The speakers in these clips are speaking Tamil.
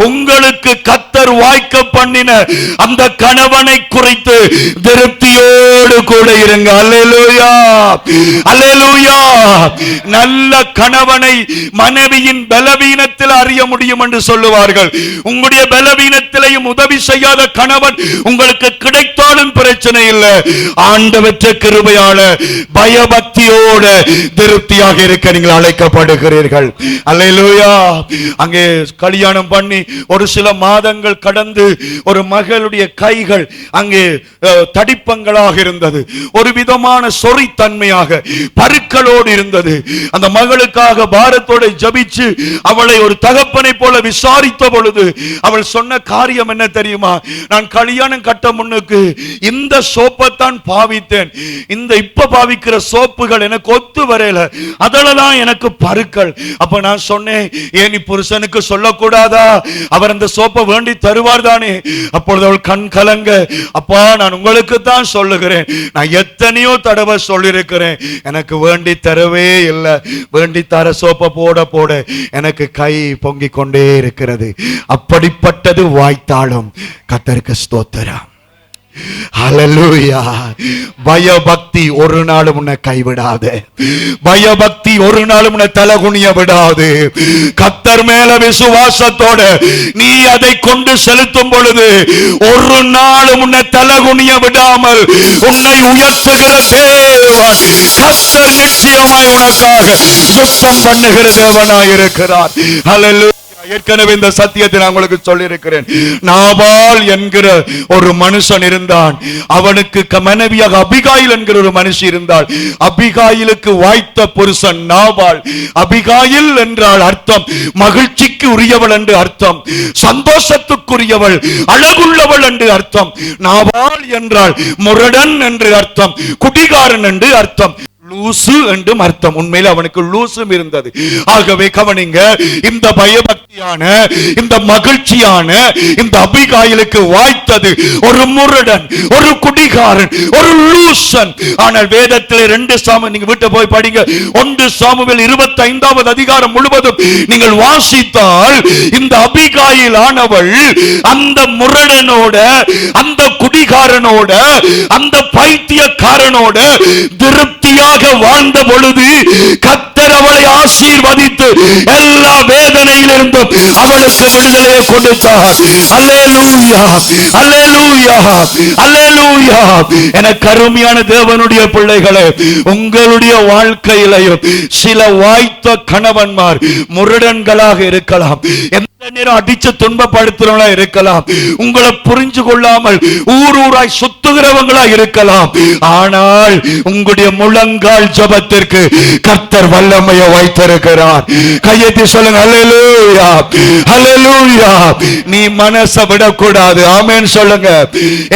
உங்களுக்கு கர்த்தர் வாய்க்க பண்ணின அந்த கணவனை குறித்து திருப்தியோடு கூட இருங்க. அல்லேலூயா, அல்லேலூயா. நல்ல கணவனை மனைவியின் பலவீனத்தில் அறிய முடியும் என்று சொல்லுவார்கள். உங்களுடைய பலவீனத்திலையும் உதவி செய்யாத கணவன் உங்களுக்கு கிடைத்தாலும் பிரச்சனை இல்லை. ஆண்டவற்ற கிருபையால பயபக்தியோடு திருப்தியாக இருக்க நீங்கள் அழைக்கப்படுகிறீர்கள். அல்லேலூயா. அங்கே கல்யாணம் பண்ணி ஒரு சில மாதங்கள் கடந்து ஒரு மகளுடைய கைகள் அங்கே தடிப்பங்களாக இருந்தது. ஒரு விதமான சொறித்தன்மையாக பருக்களோடு இருந்தது. அந்த மகளுக்காக பாரத்தோடு ஜபிச்சு அவளை ஒரு தகப்பனை போல விசாரித்த பொழுது அவள் சொன்ன காரியம் என்ன தெரியுமா? நான் கல்யாணம் கட்ட முன்னுக்கு இந்த சோப்பைத்தான் பாவித்தேன். இந்த இப்ப பாவிக்கிற சோப்புகள் எனக்கு ஒத்து வரையில, அதெல்லாம் எனக்கு பருக்கள். அப்ப நான் சொன்னேன், ஏன் நீ புருஷனுக்கு சொல்லக்கூடாதா? அவர் அந்த சோப்பை வேண்டி தருவார் தானே. அப்பொழுது அவள் கண் கலங்க, அப்பா நான் உங்களுக்கு தான் சொல்லுகிறேன், நான் எத்தனையோ தடவை சொல்லியிருக்கிறேன், எனக்கு வேண்டி தரவே இல்லை. வேண்டி தர சோப்பை போட போட எனக்கு கை பொங்கிக் கொண்டே இருக்கிறது. அப்படிப்பட்டது வாய்த்தாலும் கர்த்தருக்கு ஸ்தோத்திரம். ஹல்லேலூயா. பயபக்தி ஒரு நாளும் உன்னை கைவிடாது. பயபக்தி ஒரு நாளும் உன்னை தலகுனிய விடாது. கர்த்தர் மேல விசுவாசத்தோட நீ அதை கொண்டு செலுத்தும் பொழுது ஒரு நாளும் உன்னை தலகுனிய விடாமல் உன்னை உயர்த்துகிற தேவன் கர்த்தர் நிச்சயமாய் உனக்காக யுத்தம் பண்ணுகிற தேவனாய் இருக்கிறார். ஹல்லேலூயா. ஏற்கனவே இந்த சத்தியத்தை நான் உங்களுக்கு சொல்லி இருக்கிறேன். நாபால் என்கிற ஒரு மனுஷன் இருந்தான். அவனுக்கு மனைவியாக அபிகாயில் என்கிற ஒரு மனுஷி இருந்தாள். அபிகாயிலுக்கு வாய்த்த புருஷன் நாபால். அபிகாயில் என்றால் அர்த்தம் மகிழ்ச்சிக்கு உரியவள் என்று அர்த்தம், சந்தோஷத்துக்குரியவள், அழகுள்ளவள் என்று அர்த்தம். நாபால் என்றால் முரடன் என்று அர்த்தம், குடிகாரன் என்று அர்த்தம், லூசு என்றும் அர்த்தம். உண்மையில் அவனுக்கு லூசும் இருந்தது. ஆகவே கவனிங்க, இந்த பயபக்தியான இந்த மகிழ்ச்சியான இந்த அபிகாயிலுக்கு வாய்த்தது ஒரு முரடன், ஒரு குடிகாரன், ஒரு லூசன். ஆனால் வேதத்தில் 2 சாமுவேல், நீங்க வீட்டை போய் படிங்க, 1 சாமுவேல் 25வது அதிகாரம் முழுவதும் நீங்கள் வாசித்தால் இந்த அபிகாயில் ஆனவள் அந்த முரடனோட, அந்த குடிகாரனோட, அந்த பைத்தியக்காரனோட திருப்தியாக வாழ்ந்த பொழுது கர்த்தர் அவளை ஆசீர்வதித்து எல்லா வேதனையிலிருந்தும் அவளுக்கு விடுதலையை கொடுத்தார். அல்லேலூயா, அல்லேலூயா, அல்லேலூயா. எனக்கு அருமையான தேவனுடைய பிள்ளைகளே, உங்களுடைய வாழ்க்கையிலையும் சில வாய்த்த கணவன்மார் முரடன்களாக இருக்கலாம், எந்த நேரம் அடிச்சு துன்பப்படுத்துறவங்களா இருக்கலாம், உங்களை புரிஞ்சு கொள்ளாமல் ஊராய் சுத்துகிறவங்களா இருக்கலாம். ஆனால் உங்களுடைய முழங்கால் ஜெபத்திற்கு கர்த்தர் வல்லமையை வைத்திருக்கிறார். கையெத்தி சொல்லுங்க, அல்லேலூயா, அல்லேலூயா. நீ மனசை விடக்கூடாது. ஆமென் சொல்லுங்க.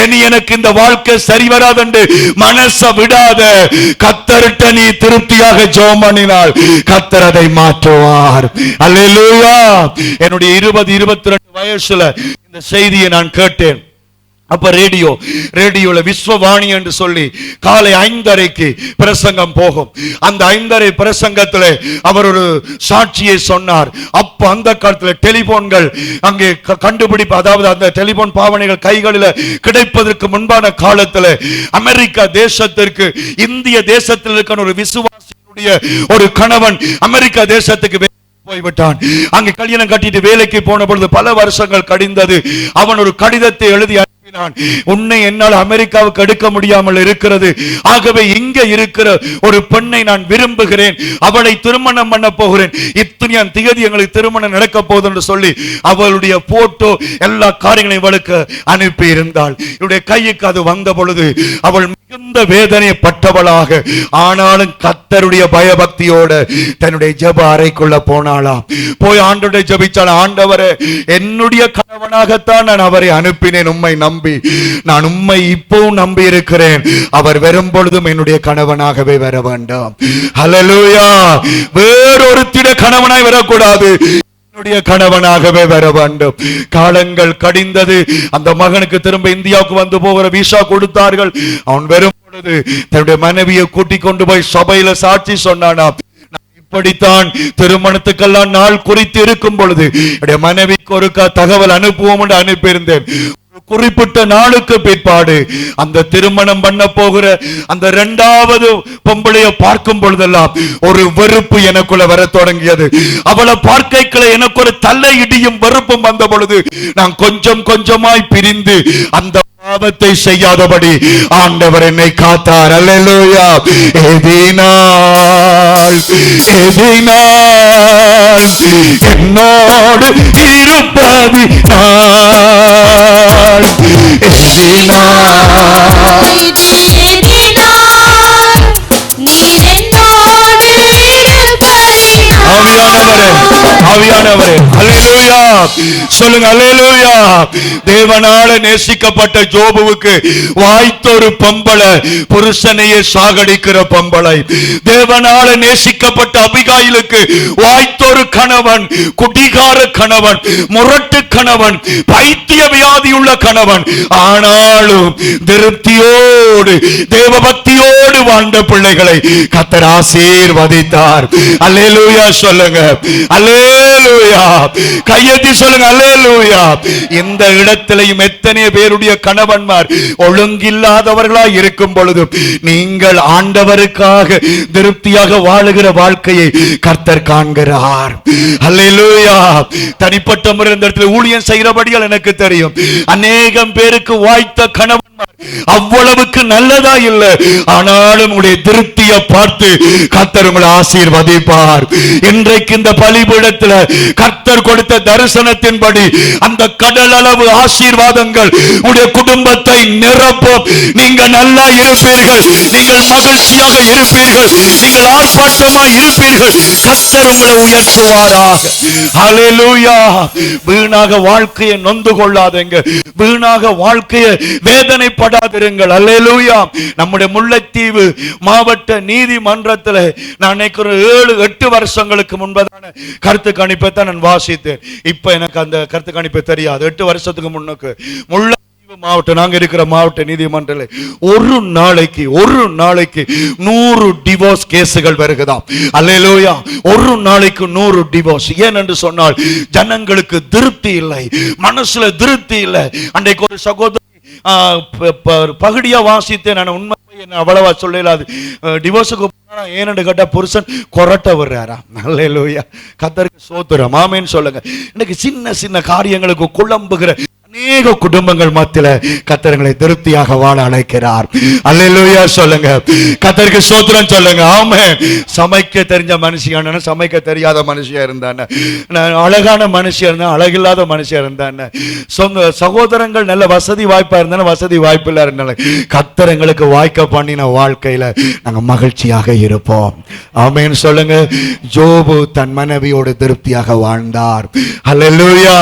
இனி எனக்கு இந்த வாழ்க்கை சரி வராது என்று மனசை விடாத. கர்த்தர்ட்ட நீ திருப்தியாக ஜெபம் பண்ணினால் கர்த்தர் அதை மாற்றுவார். அல்லேலூயா. என்னுடைய 20-22 வயசுல இந்த செய்தியை நான் கேட்டேன். அப்ப ரேடியோல விஸ்வவாணி என்று சொல்லி காலை 5:30க்கு பிரசங்கம் போகும். அந்த 5:30 பிரசங்கத்தில் அவர் ஒரு சாட்சியை சொன்னார். அப்ப அந்த காலத்தில் டெலிபோன்கள் அங்கே கண்டுபிடிப்பு, அதாவது அந்த டெலிபோன் பாவனைகள் கைகளில் கிடைப்பதற்கு முன்பான காலத்தில் அமெரிக்கா தேசத்திற்கு இந்திய தேசத்தில் இருக்கிற ஒரு விசுவாசியுடைய ஒரு கணவன் அமெரிக்கா தேசத்துக்கு போய்விட்டான். அங்கே கல்யாணம் கட்டிட்டு வேலைக்கு போன பொழுது பல வருஷங்கள் கடிந்தது. அவன் ஒரு கடிதத்தை எழுதி அனுப்பினான். உன்னை என்னால் அமெரிக்காவுக்கு எடுக்க முடியாமல் இருக்கிறது, ஆகவே இங்க இருக்கிற ஒரு பெண்ணை நான் விரும்புகிறேன், அவளை திருமணம் பண்ண போகிறேன், இத்தனையாம் திகதி எங்களுக்கு திருமணம் நடக்க போகுது என்று சொல்லி அவளுடைய போட்டோ எல்லா காரியங்களையும் இவளுக்கு அனுப்பி இருந்தாள். இவளுடைய கைக்கு அது வந்த பொழுது அவள் மிகுந்த வேதனைப்பட்டவளாக, ஆனாலும் கர்த்தருடைய பயபக்தியோடு தன்னுடைய ஜெப அறைக்குள்ள போனாளாம். போய் ஆண்டவரை ஜெபிச்சாள். ஆண்டவரே, என்னுடைய கணவனாகத்தான் நான் அவரை அனுப்பினேன், உம்மை நம்பி. நான் உம்மை இப்பவும் நம்பி இருக்கிறேன். அவர் வரும் பொழுதும் என்னுடைய கணவனாகவே வர வேண்டாம். ஹல்லேலூயா. வேறொருத்திட கணவனாய் வரக்கூடாது, கணவனாகவே வர வேண்டும். காலங்கள் கடிந்தது. அந்த மகனுக்கு திரும்ப இந்தியாவுக்கு வந்து போகிற விசா கொடுத்தார்கள். அவன் வரும் பொழுது தன்னுடைய மனைவியை கூட்டிக் கொண்டு போய் சபையில சாட்சி சொன்னானா, இப்படித்தான் திருமணத்துக்கெல்லாம் நாள் குறித்து இருக்கும் பொழுது என்னுடைய மனைவிக்கு ஒரு தகவல் அனுப்புவோம் என்று அனுப்பியிருந்தேன். குறிப்பிட்ட நாளுக்கு பிற்பாடு அந்த திருமணம் பண்ண போகிற அந்த இரண்டாவது பொம்பளைய பார்க்கும் பொழுதெல்லாம் ஒரு வெறுப்பு எனக்குள்ள வர தொடங்கியது. அவளை பார்க்கைக்குள்ள எனக்கு ஒரு தலை இடியும் வெறுப்பும் வந்த பொழுது நான் கொஞ்சம் கொஞ்சமாய் பிரிந்து அந்த பாவத்தை செய்யாதபடி ஆண்டவர் என்னை காத்தார். அல்லேலூயா. எதினால் என்னோடு இருப்பது ஆவியானவரே, அல்லேலூயா சொல்லுங்க. அல்லேலூயா. தேவனால நேசிக்கப்பட்ட ஜோபுவுக்கு வாய்த்தொரு பொம்பளை, புருஷனையே சாகடிக்கிற பொம்பளை. தேவனால நேசிக்கப்பட்ட அபிகாயிலுக்கு வாய்த்தொரு கணவன், குடிகார கணவன், முரட்டு கணவன், பைத்திய வியாதியுள்ள கணவன். ஆனாலும் திருப்தியோடு தேவபக்தியோடு வாழ்ந்த பிள்ளைகளை கர்த்தர் ஆசீர்வதித்தார். அல்லேலூயா சொல்லுங்க. அல்லேலூயா. கையெத்தி சொல்லுங்க. அல்லேலூயா. இந்த இடத்திலையும் எத்தனை பேருடைய கணவன்மார் ஒழுங்கில்லாதவர்களாய் இருக்கும் பொழுது நீங்கள் ஆண்டவருக்காக திருப்தியாக வாழுகிற வாழ்க்கையை கர்த்தர் காண்கிறார். அல்லேலூயா. தனிப்பட்ட முறை இந்த இடத்துல ஊழியம் செய்கிறபடியால் எனக்கு தெரியும், அநேகம் பேருக்கு வாய்த்த கணவன் அவ்வளவுக்கு நல்லதா இல்லை. ஆனாலும் உங்களுடைய திருப்தியை பார்த்து கர்த்தர் உங்களை ஆசீர்வதிப்பார். இன்றைக்கு இந்த பலிபீடத்தில் கர்த்தர் கொடுத்த தரிசனத்தின்படி அந்த கடல் அளவு ஆசீர்வாதங்கள் உங்களுடைய குடும்பத்தை நிரப்பும். நீங்கள் நல்லா இருப்பீர்கள், நீங்கள் மகிழ்ச்சியாக இருப்பீர்கள், நீங்கள் ஆர்ப்பாட்டமாக இருப்பீர்கள். கர்த்தர் உங்களை உயர்த்துவாராக. ஹல்லேலூயா. வீணாக வாழ்க்கையை நொந்து கொள்ளாதீங்க, வீணாக வாழ்க்கையை வேதனைப்படாதிருங்கள். அல்லேலூயா. நம்முடைய முல்லைத்தீவு மாவட்ட நீதிமன்றத்தில் நான் நினைக்கிற 7-8 வருஷங்களுக்கு முன்பதான கருத்து கணிப்பை தான் நான் வாசித்தேன். இப்ப எனக்கு அந்த கருத்து கணிப்பை தெரியாது. 8 வருஷத்துக்கு முன்னுக்கு முல்லைத்தீவு மாவட்டம், நாங்க இருக்கிற மாவட்ட நீதிமன்றத்தில் ஒரு நாளைக்கு 100 டிவோர்ஸ் கேசுகள் வருகுதாம். அல்லேலூயா. ஒரு நாளைக்கு 100 டிவோர்ஸ். ஏன் என்று சொன்னால் ஜனங்களுக்கு திருப்தி இல்லை, மனசுல திருப்தி இல்லை. அன்றைக்கு ஒரு சகோதரி பகுதியா வாசித்தேன். நான் உண்மை அவ்வளவா சொல்லலாது. டிவோர்ஸுக்கு ஏன்னு கேட்டா புருஷன் கொரட்ட வர்றாரா. அல்லேலூயா. கர்த்தருக்கு ஸ்தோத்திரம். ஆமென் சொல்லுங்க. இன்னைக்கு சின்ன சின்ன காரியங்களுக்கு குழம்புகிற அநேக குடும்பங்கள் மத்தியில கர்த்தர்களை திருப்தியாக வாழ அழைக்கிறார். அல்லேலூயா சொல்லுங்க. கர்த்தருக்கு ஸ்தோத்திரம் சொல்லுங்க. ஆமென். சமைக்க தெரிஞ்ச மனுஷியான, சமைக்க தெரியாத மனுஷியா இருந்தானே, அழகான மனுஷியா இருந்தா, அழகில்லாத மனுஷியா இருந்தானே, சொந்த சகோதரங்கள் நல்ல வசதி வாய்ப்பா இருந்தாலும் வசதி வாய்ப்பு இல்ல இருந்தாலும் கர்த்தர்களுக்கு வாய்க்க பண்ணின வாழ்க்கையில நாங்க மகிழ்ச்சியாக இருப்போம். ஆமென் சொல்லுங்க. ஜோபு தன் மனைவியோடு திருப்தியாக வாழ்ந்தார். அல்லேலூயா.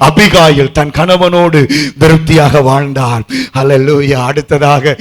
அபிகாயில் தன் கணவனோடு திருப்தியாக வாழ்ந்தார். அல்லேலூயா. அடுத்ததாக